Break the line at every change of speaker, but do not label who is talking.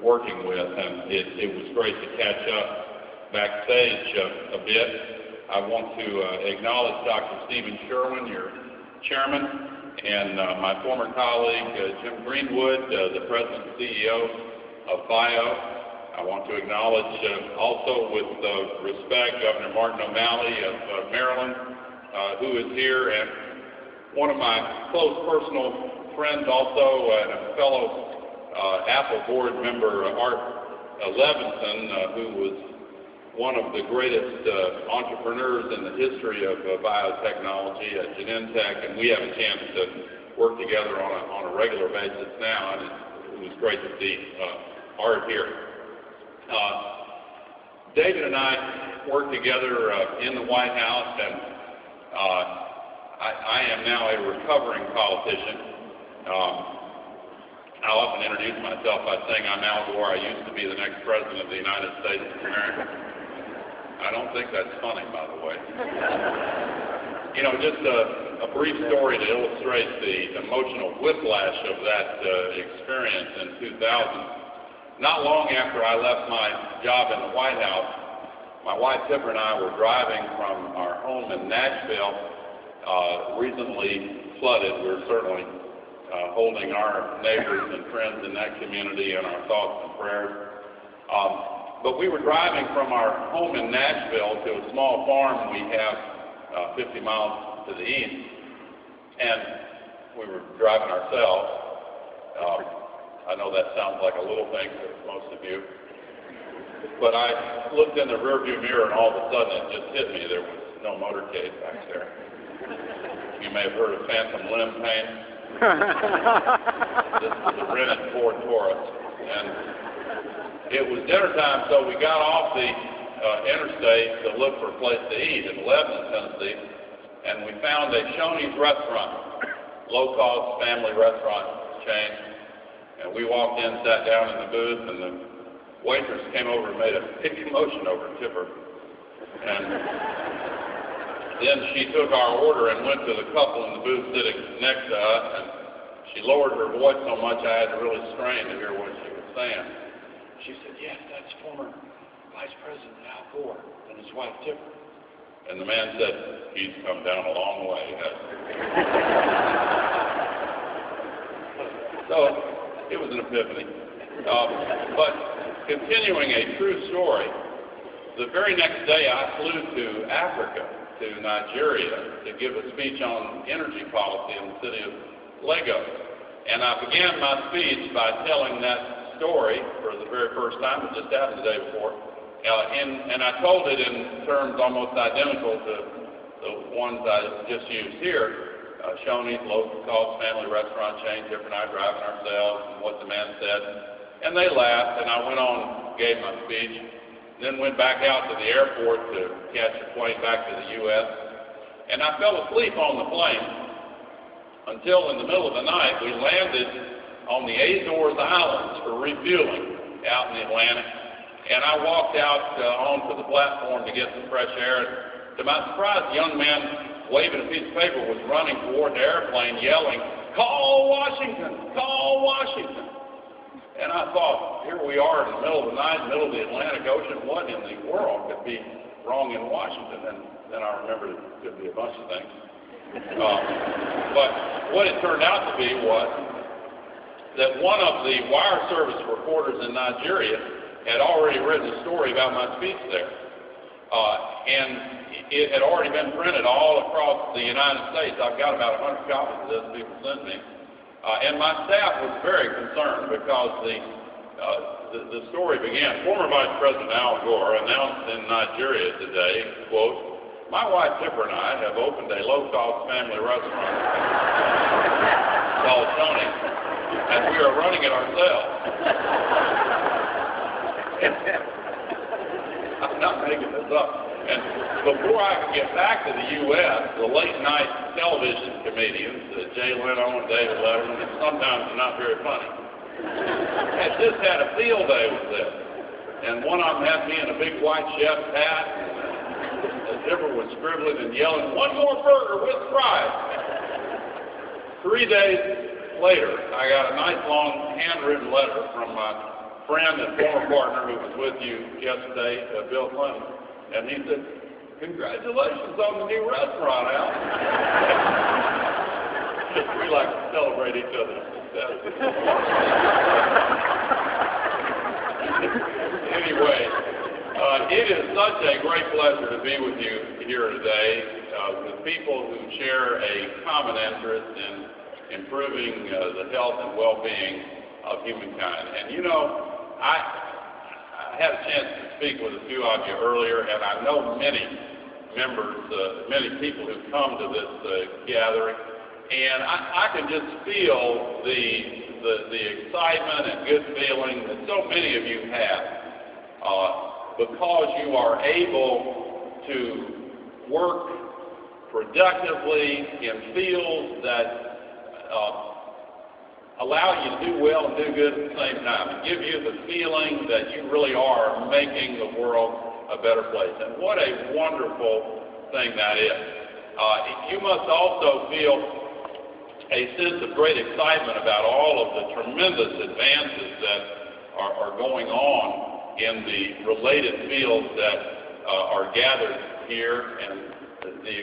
working with, and it was great to catch up backstage a bit. I want to acknowledge Dr. Stephen Sherwin, your chairman, and my former colleague Jim Greenwood, the president and CEO of BIO. I want to acknowledge also with respect Governor Martin O'Malley of Maryland, who is here, and one of my close personal friends also, and a fellow Apple board member, Art Levinson, who was one of the greatest entrepreneurs in the history of biotechnology at Genentech, and we have a chance to work together on a regular basis now, and it was great to see Art here. David and I worked together in the White House, and I am now a recovering politician. I often introduce myself by saying I'm Al Gore. I used to be the next president of the United States of America. I don't think that's funny, by the way. You know, just a brief story to illustrate the emotional whiplash of that experience in 2000. Not long after I left my job in the White House, my wife Tipper and I were driving from our home in Nashville, recently flooded. We were certainly holding our neighbors and friends in that community in our thoughts and prayers. But we were driving from our home in Nashville to a small farm we have 50 miles to the east, and we were driving ourselves. I know that sounds like a little thing to most of you, but I looked in the rearview mirror and all of a sudden it just hit me. There was no motorcade back there. You may have heard of phantom limb pain. This was a rented Ford Taurus, and it was dinner time, so we got off the interstate to look for a place to eat in Lebanon, Tennessee, and we found a Shoney's restaurant, low-cost family restaurant chain, and we walked in, sat down in the booth, and the waitress came over and made a big motion over Tipper, and then she took our order and went to the couple in the booth sitting next to us, and she lowered her voice so much I had to really strain to hear what she was saying. She said, "Yes, that's former Vice President Al Gore and his wife Tipper." And the man said, "He's come down a long way, hasn't he?" So it was an epiphany. But continuing a true story, the very next day I flew to Africa, to Nigeria, to give a speech on energy policy in the city of Lagos. And I began my speech by telling that story for the very first time. It just happened the day before. And I told it in terms almost identical to the ones I just used here. Shoney's, low-cost family restaurant chain, Tipper and I driving ourselves, and what the man said. And they laughed, and I went on, gave my speech, then went back out to the airport to catch a plane back to the U.S. And I fell asleep on the plane until in the middle of the night we landed on the Azores Islands for refueling out in the Atlantic. And I walked out onto the platform to get some fresh air. And to my surprise, a young man waving a piece of paper was running toward the airplane yelling, "Call Washington! Call Washington!" And I thought, here we are in the middle of the night, in the middle of the Atlantic Ocean. What in the world could be wrong in Washington? And then I remembered it could be a bunch of things. But what it turned out to be was that one of the wire service reporters in Nigeria had already written a story about my speech there. And it had already been printed all across the United States. I've got about 100 copies of this people sent me. And my staff was very concerned because the story began, former Vice President Al Gore announced in Nigeria today, quote, "My wife Tipper and I have opened a low-cost family restaurant called Shoney's, and we are running it ourselves." I'm not making this up. And before I could get back to the U.S., the late-night television comedians, Jay Leno and David Letterman, and sometimes not very funny, had just had a field day with this. And one of them had me in a big white chef's hat, and Tipper was scribbling and yelling, "One more burger with fries." 3 days later, I got a nice long handwritten letter from my friend and former partner who was with you yesterday, Bill Clinton, and he said, "Congratulations on the new restaurant, Al." We like to celebrate each other's success. Anyway, it is such a great pleasure to be with you here today, with people who share a common interest in improving the health and well-being of humankind. And you know, I had a chance to speak with a few of you earlier, and I know many members, many people who come to this gathering, and I can just feel the excitement and good feeling that so many of you have, because you are able to work productively in fields that allow you to do well and do good at the same time, and give you the feeling that you really are making the world a better place. And what a wonderful thing that is. You must also feel a sense of great excitement about all of the tremendous advances that are going on in the related fields that are gathered here, and the